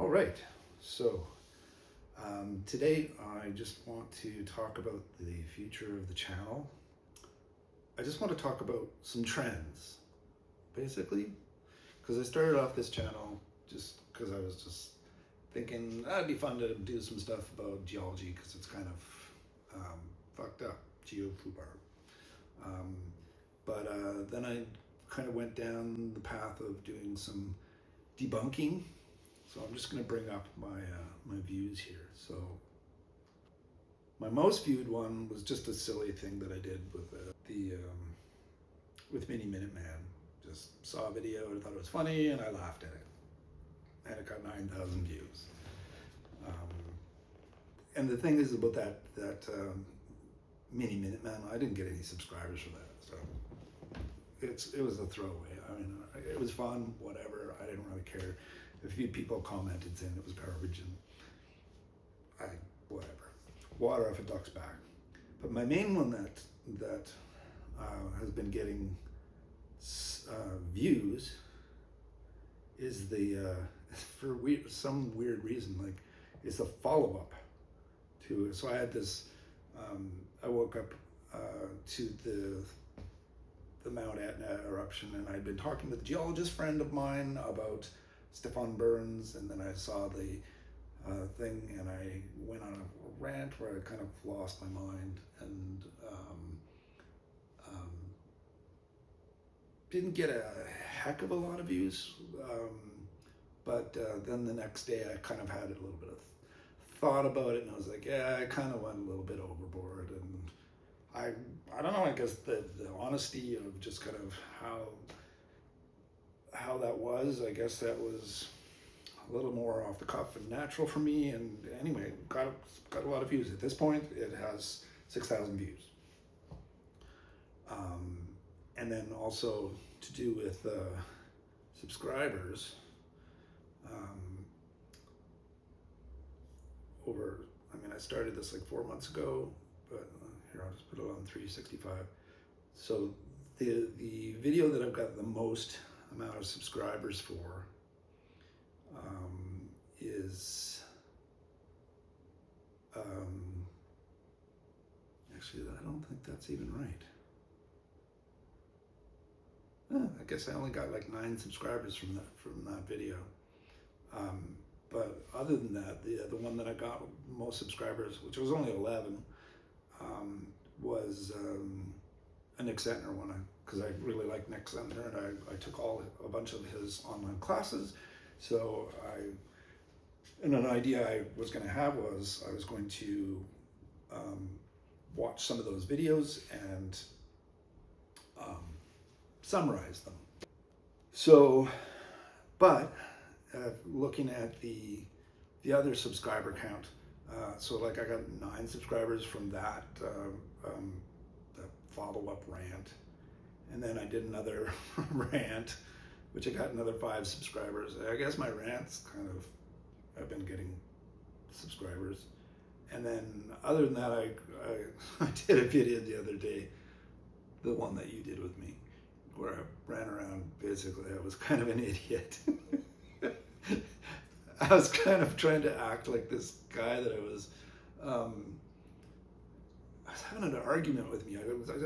All right, so today I just want to talk about the future of the channel. I just want to talk about some trends, basically, because I started off this channel just because I was just thinking that'd be fun to do some stuff about geology because it's kind of fucked up, GeoFubar. But then I kind of went down the path of doing some debunking. So I'm just going to bring up my views here. So my most viewed one was just a silly thing that I did with Miniminuteman. Just saw a video and thought it was funny, and I laughed at it, and it got 9,000 views. And the thing is about that Miniminuteman, I didn't get any subscribers for that, so it was a throwaway. I mean, it was fun, whatever. I didn't really care. A few people commented saying it was garbage, and whatever. Water off a duck's back. But my main one that has been getting views is for some weird reason, like it's a follow-up to it. So I had this. I woke up to the Mount Etna eruption, and I'd been talking with a geologist friend of mine about Stefan Burns, and then I saw the thing, and I went on a rant where I kind of lost my mind, and didn't get a heck of a lot of views, but then the next day I kind of had a little bit of thought about it, and I was like, yeah, I kind of went a little bit overboard, and I don't know, I guess the honesty of just kind of how that was, I guess that was a little more off the cuff and natural for me, and anyway, got a lot of views. At this point, it has 6,000 views. And then also to do with subscribers, I started this like 4 months ago, but here, I'll just put it on 365. So the video that I've got the most amount of subscribers for is actually, I don't think that's even right. I guess I only got like 9 subscribers from that video. But other than that, the one that I got most subscribers, which was only 11, was a Nick Zentner one, because I really like Nick Zentner, and I took a bunch of his online classes. So and an idea I was going to have was I was going to watch some of those videos and summarize them. So, but looking at the other subscriber count, so like I got 9 subscribers from that follow-up rant, and then I did another rant, which I got another 5 subscribers. I guess my rants kind of, I've been getting subscribers. And then other than that, I did a video the other day, the one that you did with me, where I ran around, basically I was kind of an idiot. I was kind of trying to act like this guy that I was having an argument with me.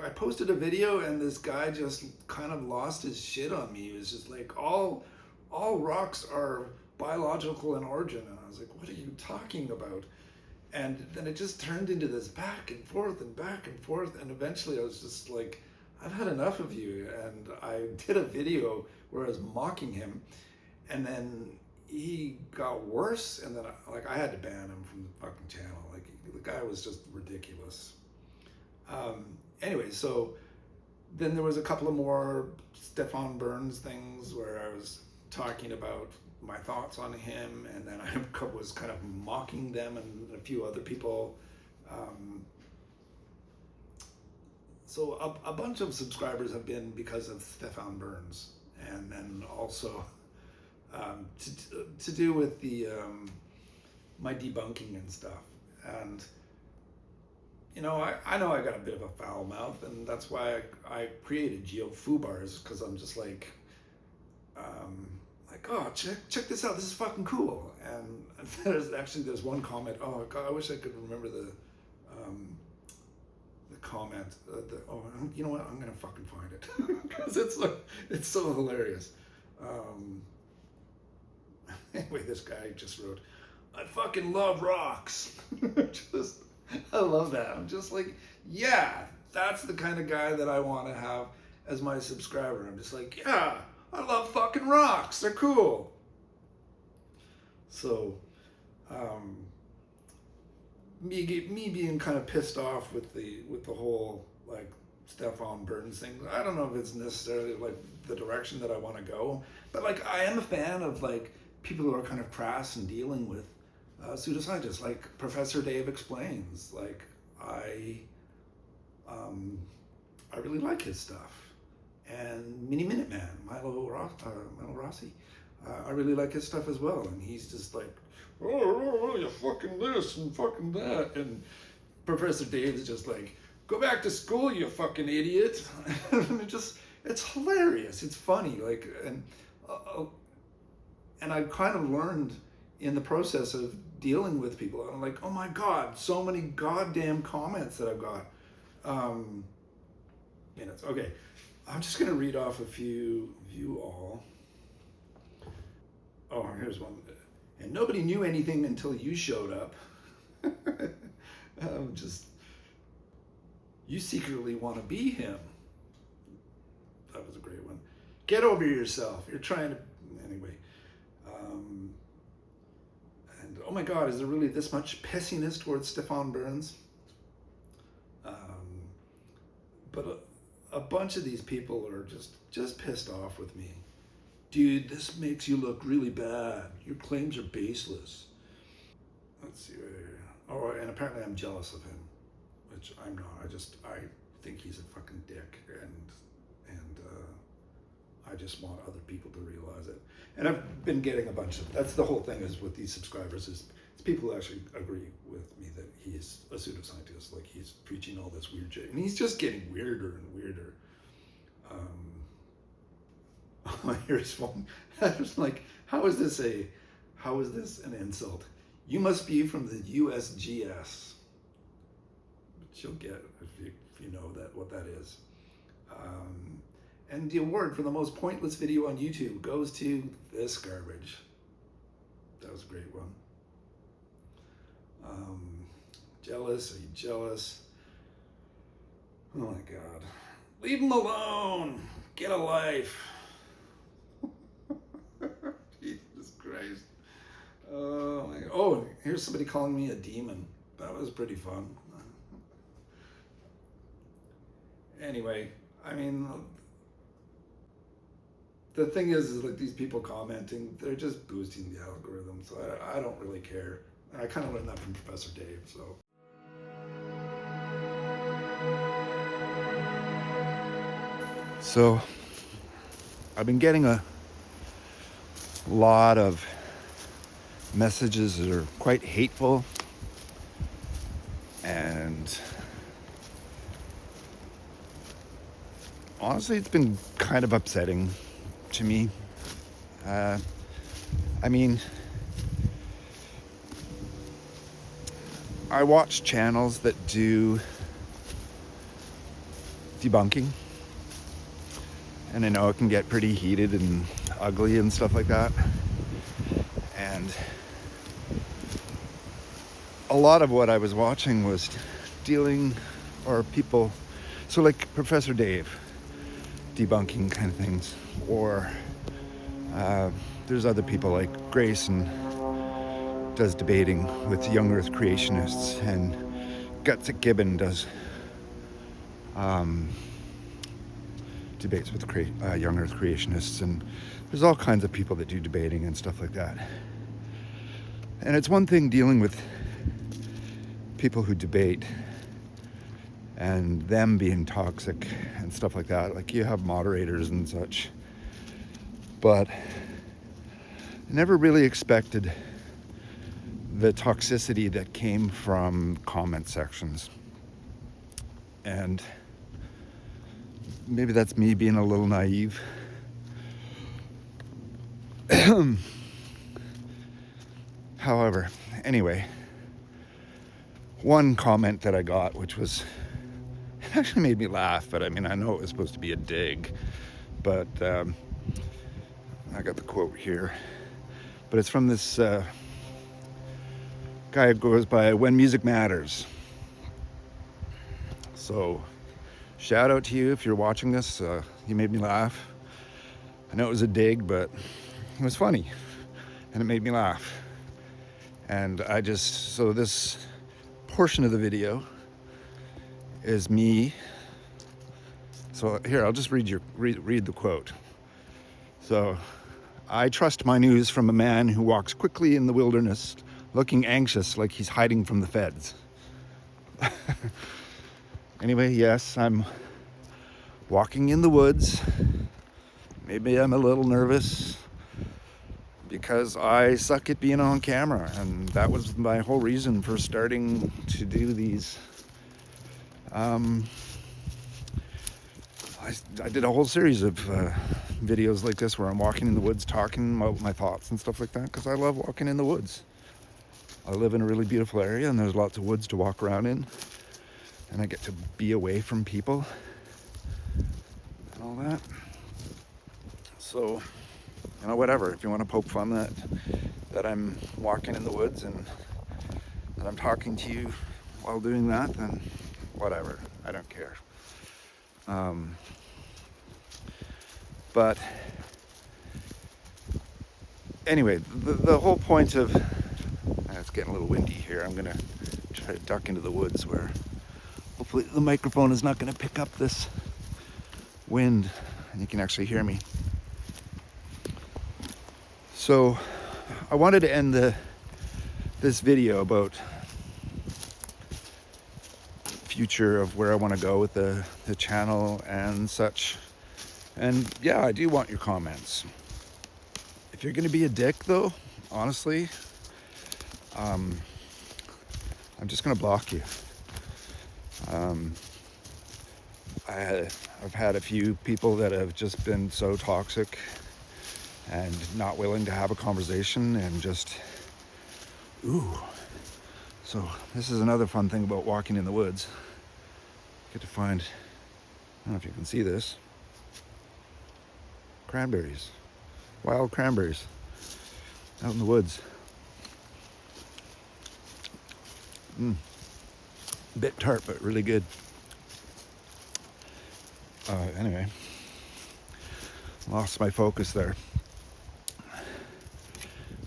I posted a video, and this guy just kind of lost his shit on me. He was just like, all rocks are biological in origin, and I was like, what are you talking about? And then it just turned into this back and forth, and eventually I was just like, I've had enough of you. And I did a video where I was mocking him, and then he got worse, and then I had to ban him from the fucking channel. Like, the guy was just ridiculous. Anyway, so then there was a couple of more Stefan Burns things where I was talking about my thoughts on him, and then I was kind of mocking them and a few other people. So a bunch of subscribers have been because of Stefan Burns, and then also to do with my debunking and stuff. And you know, I know I got a bit of a foul mouth, and that's why I created GeoFubars, because I'm just like like, oh, check this out. This is fucking cool. And there's one comment. Oh God, I wish I could remember the comment. You know what? I'm gonna fucking find it because it's so hilarious. Anyway, this guy just wrote, "I fucking love rocks." I love that. I'm just like, yeah, that's the kind of guy that I want to have as my subscriber. I'm just like, yeah, I love fucking rocks. They're cool. So, me being kind of pissed off with the whole like Stefan Burns thing. I don't know if it's necessarily like the direction that I want to go, but like I am a fan of like people who are kind of crass and dealing with pseudoscientists, like Professor Dave explains. Like I really like his stuff, and Miniminuteman, Milo Rossi. I really like his stuff as well, and he's just like, oh, you fucking this and fucking that, and Professor Dave's just like, go back to school, you fucking idiot. And it's hilarious. It's funny, like, and I've kind of learned in the process of dealing with people. I'm like, oh my God, so many goddamn comments that I've got. Minutes. Okay, I'm just gonna read off a few of you all. Oh, here's one. And nobody knew anything until you showed up. You secretly want to be him. That was a great one. Get over yourself. You're trying to, anyway. And oh my God, is there really this much pissiness towards Stefan Burns? But a bunch of these people are just pissed off with me. Dude, this makes you look really bad. Your claims are baseless. Let's see. Oh, and apparently I'm jealous of him, which I'm not. I think he's a fucking dick, and I just want other people to realize it. And I've been getting a bunch of, that's the whole thing is with these subscribers is it's people who actually agree with me that he is a pseudoscientist, like he's preaching all this weird shit, and he's just getting weirder and weirder. Here's one. I was like, how is this an insult? You must be from the USGS. Which you'll get if you know what that is. And the award for the most pointless video on YouTube goes to this garbage. That was a great one. Jealous? Are you jealous? Oh my God. Leave him alone. Get a life. Jesus Christ. Oh, here's somebody calling me a demon. That was pretty fun. Anyway, I mean, the thing is like these people commenting, they're just boosting the algorithm, so I don't really care. And I kind of learned that from Professor Dave, so. So, I've been getting a lot of messages that are quite hateful, and honestly it's been kind of upsetting to me. I mean, I watch channels that do debunking, and I know it can get pretty heated and ugly and stuff like that. And a lot of what I was watching was dealing, or people, so like Professor Dave, debunking kind of things, or there's other people like Grayson does debating with young earth creationists, and Gutsick Gibbon does debates with young earth creationists, and there's all kinds of people that do debating and stuff like that. And it's one thing dealing with people who debate and them being toxic and stuff like that, like you have moderators and such, but I never really expected the toxicity that came from comment sections. And maybe that's me being a little naive, However, anyway, one comment that I got, which was, it actually made me laugh, but I mean, I know it was supposed to be a dig, but I got the quote here, but it's from this guy who goes by When Music Matters. So shout out to you if you're watching this. You made me laugh. I know it was a dig, but it was funny and it made me laugh. And so this portion of the video is me. So here, I'll just read the quote. So, I trust my news from a man who walks quickly in the wilderness, looking anxious like he's hiding from the feds. Anyway, yes, I'm walking in the woods. Maybe I'm a little nervous because I suck at being on camera, and that was my whole reason for starting to do these. I did a whole series of videos like this where I'm walking in the woods talking about my thoughts and stuff like that, because I love walking in the woods. I live in a really beautiful area and there's lots of woods to walk around in, and I get to be away from people and all that. So, you know, whatever, if you want to poke fun that I'm walking in the woods and that I'm talking to you while doing that, then whatever, I don't care. But anyway, the whole point of, it's getting a little windy here. I'm gonna try to duck into the woods where hopefully the microphone is not gonna pick up this wind and you can actually hear me. So I wanted to end this video about future of where I want to go with the channel and such. And yeah, I do want your comments. If you're going to be a dick though, honestly, I'm just going to block you. I've had a few people that have just been so toxic and not willing to have a conversation and just, So this is another fun thing about walking in the woods. Get to find, I don't know if you can see this, cranberries, wild cranberries out in the woods. Bit tart, but really good. Anyway, lost my focus there.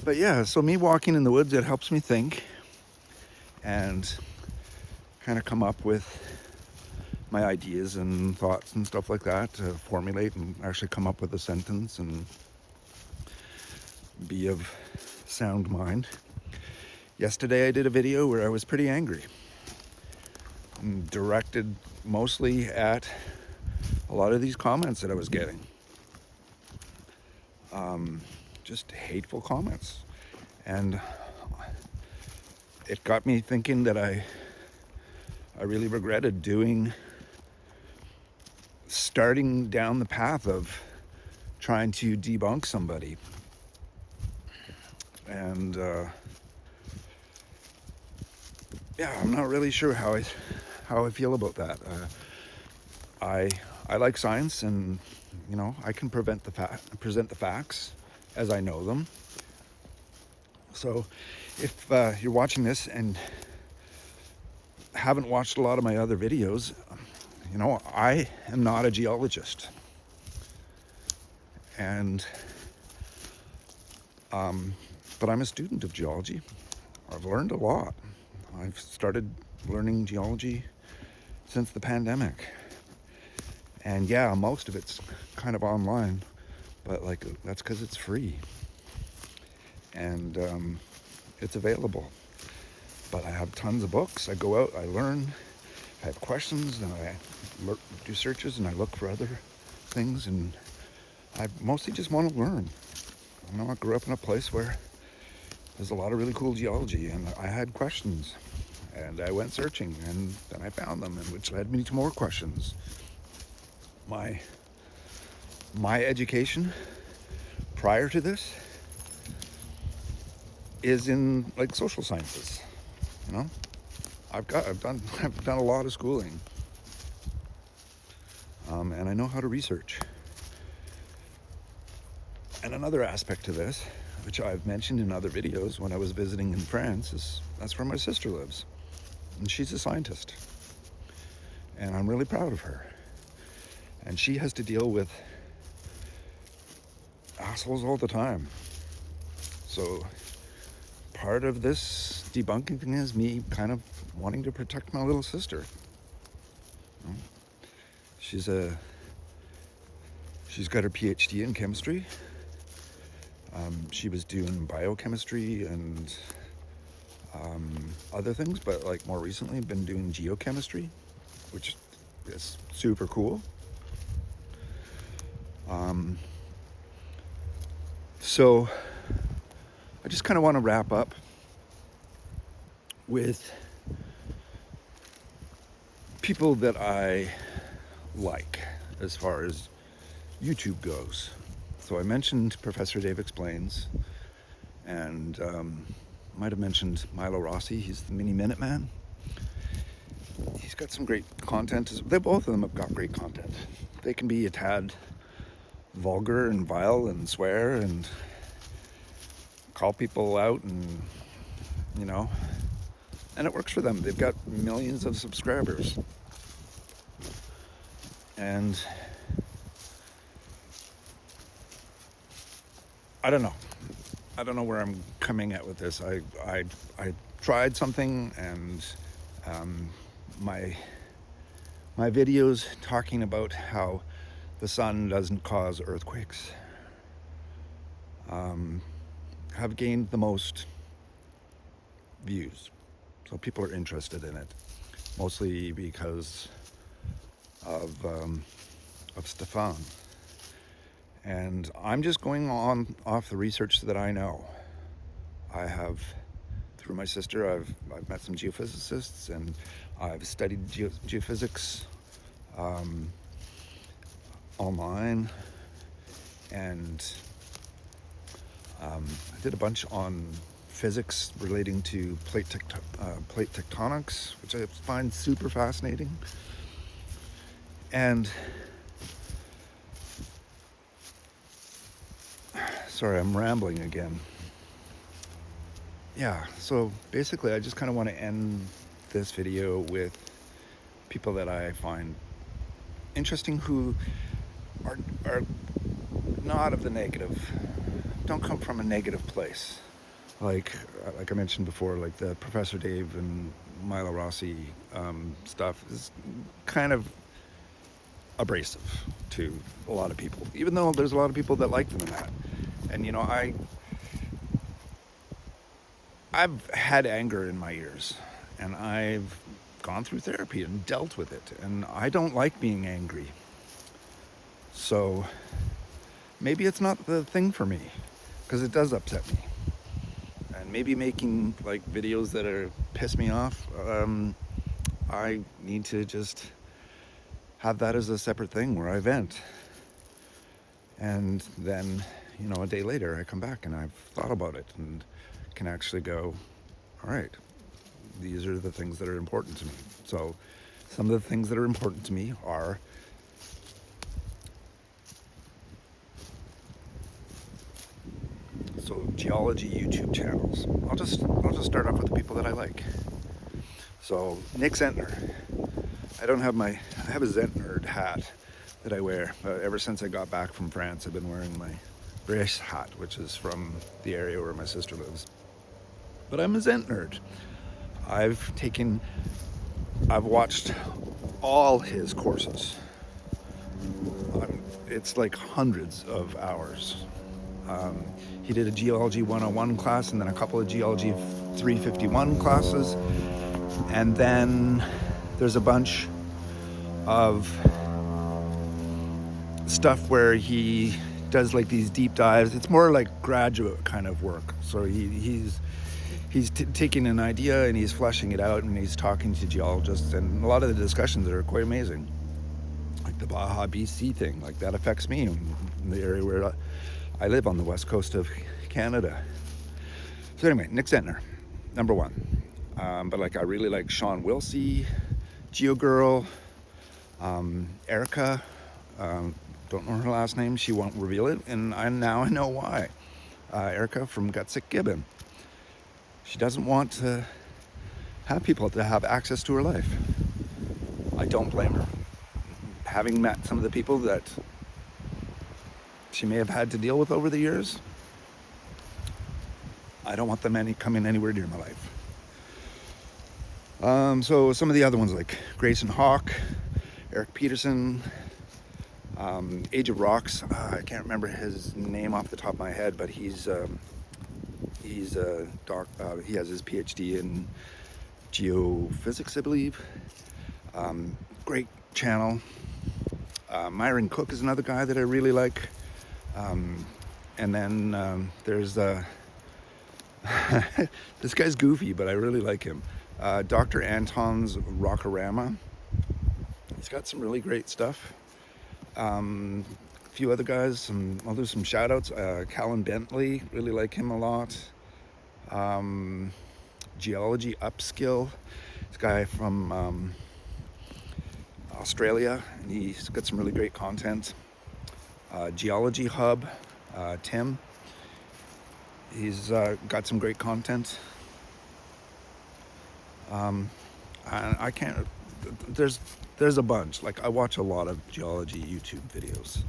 But yeah, so me walking in the woods, it helps me think and kind of come up with my ideas and thoughts and stuff like that, to formulate and actually come up with a sentence and be of sound mind. Yesterday I did a video where I was pretty angry, and directed mostly at a lot of these comments that I was getting. Just hateful comments. And it got me thinking that I really regretted starting down the path of trying to debunk somebody. And yeah, I'm not really sure how I feel about that. I like science, and you know, I can present the facts as I know them. So if you're watching this and haven't watched a lot of my other videos, you know, I am not a geologist. And but I'm a student of geology. I've learned a lot. I've started learning geology since the pandemic. And yeah, most of it's kind of online, but like, that's because it's free. And it's available. But I have tons of books. I go out, I learn, I have questions, and I do searches, and I look for other things, and I mostly just want to learn. You know, I grew up in a place where there's a lot of really cool geology, and I had questions, and I went searching, and then I found them, and which led me to more questions. My education prior to this is in like social sciences. You know, I've done a lot of schooling, and I know how to research. And another aspect to this, which I've mentioned in other videos when I was visiting in France, is that's where my sister lives, and she's a scientist, and I'm really proud of her. And she has to deal with assholes all the time. So part of this debunking thing is me kind of wanting to protect my little sister. You know? She's got her PhD in chemistry. She was doing biochemistry and other things, but like more recently been doing geochemistry, which is super cool. So I just kind of want to wrap up with people that I like as far as YouTube goes. So I mentioned Professor Dave Explains, and might have mentioned Milo Rossi. He's the Miniminuteman. He's got some great content. Both of them have got great content. They can be a tad vulgar and vile and swear and call people out, and you know, and it works for them. They've got millions of subscribers, and I don't know where I'm coming at with this. I tried something, and my videos talking about how the sun doesn't cause earthquakes have gained the most views. So people are interested in it, mostly because of Stefan. And I'm just going on off the research that I know. I have, through my sister, I've met some geophysicists, and I've studied geophysics online, and I did a bunch on physics relating to plate tectonics, which I find super fascinating. And sorry, I'm rambling again. Yeah, so basically I just kind of want to end this video with people that I find interesting who are not of the negative, don't come from a negative place. Like I mentioned before, like the Professor Dave and Milo Rossi stuff is kind of abrasive to a lot of people, even though there's a lot of people that like them in that. And you know, I've had anger in my ears, and I've gone through therapy and dealt with it, and I don't like being angry. So maybe it's not the thing for me, because it does upset me. And maybe making like videos that are piss me off, I need to just have that as a separate thing where I vent. And then, you know, a day later I come back and I've thought about it and can actually go, all right, these are the things that are important to me. So some of the things that are important to me are geology YouTube channels. I'll just start off with the people that I like. So Nick Zentner. I have a Zentner hat that I wear. Ever since I got back from France, I've been wearing my British hat, which is from the area where my sister lives. But I'm a Zentner. I've watched all his courses. It's like hundreds of hours. He did a Geology 101 class, and then a couple of Geology 351 classes. And then there's a bunch of stuff where he does like these deep dives. It's more like graduate kind of work. So he's taking an idea and he's fleshing it out, and he's talking to geologists, and a lot of the discussions are quite amazing. Like the Baja BC thing, like that affects me in the area where I live on the west coast of Canada. So anyway, Nick Zentner, number one. But like, I really like Shawn Willsey, GeoGirl, Erika. Don't know her last name. She won't reveal it, and now I know why. Erika from Gutsick, Gibbon. She doesn't want to have people to have access to her life. I don't blame her. Having met some of the people that she may have had to deal with over the years, I don't want them coming anywhere near my life. So some of the other ones, like Grayson Hawk, Peterson, Age of Rocks. I can't remember his name off the top of my head, but he's a doc. He has his PhD in geophysics, I believe. Great channel. Myron Cook is another guy that I really like. And then there's this guy's goofy, but I really like him. Dr. Anton's o-rama. He's got some really great stuff. A few other guys, I'll do some shout outs. Callan Bentley, really like him a lot. GeologyUpSkill, this guy from Australia, and he's got some really great content. Geology Hub, Tim, he's got some great content. And I can't, there's a bunch. Like, I watch a lot of geology YouTube videos.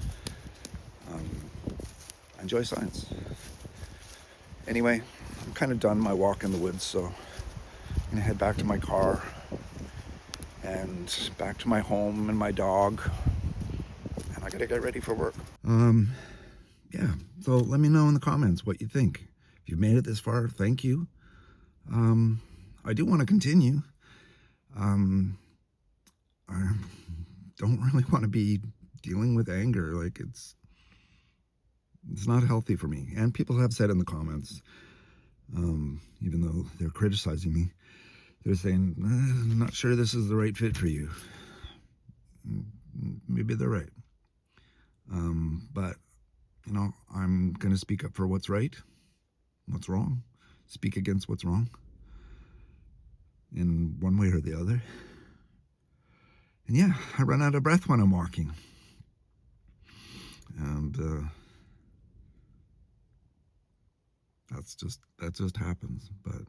I enjoy science. Anyway, I'm kind of done my walk in the woods, so I'm gonna head back to my car and back to my home and my dog, and I gotta get ready for work. Yeah, so let me know in the comments what you think. If you've made it this far, thank you. I do want to continue. I don't really want to be dealing with anger. Like, it's not healthy for me. And people have said in the comments, even though they're criticizing me, they're saying, I'm not sure this is the right fit for you. Maybe they're right. But, you know, I'm going to speak up for what's right, what's wrong, speak against what's wrong in one way or the other. And yeah, I run out of breath when I'm walking. And that just happens. But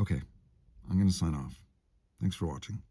okay, I'm going to sign off. Thanks for watching.